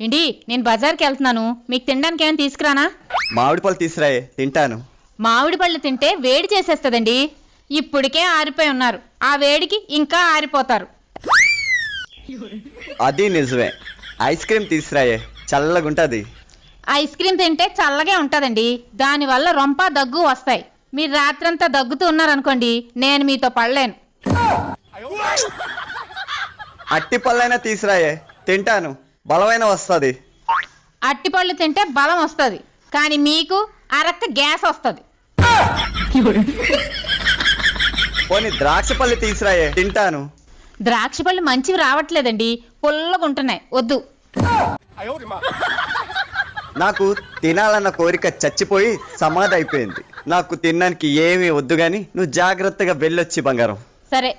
ఏంటి నేను బజార్కి వెళ్తున్నాను, మీకు తినడానికి ఏమైనా తీసుకురానా? మామిడి పళ్ళు తీసురాయే, తింటాను. మామిడి పళ్ళు తింటే వేడి చేసేస్తుందండి. ఇప్పటికే ఆరిపోయి ఉన్నారు, ఆ వేడికి ఇంకా ఆరిపోతారు. అది నిజమే. ఐస్ క్రీమ్ తీసురాయే, చల్లగుంటది. ఐస్ క్రీమ్ తింటే చల్లగే ఉంటుందండి, దానివల్ల రొంప దగ్గు వస్తాయి. మీరు రాత్రంతా దగ్గుతూ ఉన్నారనుకోండి, నేను మీతో పడలేను. అట్టి పళ్ళైనా తీసురాయే, తింటాను. బలమైన వస్తుంది. అట్టిపళ్ళు తింటే బలం వస్తుంది, కానీ మీకు అరక్క గ్యాస్ వస్తుంది. పోనీ ద్రాక్ష పళ్ళు తీసురాయే, తింటాను. ద్రాక్ష పళ్ళు మంచివి రావట్లేదండి, పుల్లగుంటున్నాయి, వద్దు. నాకు తినాలన్న కోరిక చచ్చిపోయి సమాధి అయిపోయింది. నాకు తినడానికి ఏమీ వద్దు గాని నువ్వు జాగ్రత్తగా వెళ్ళొచ్చి బంగారం. సరే.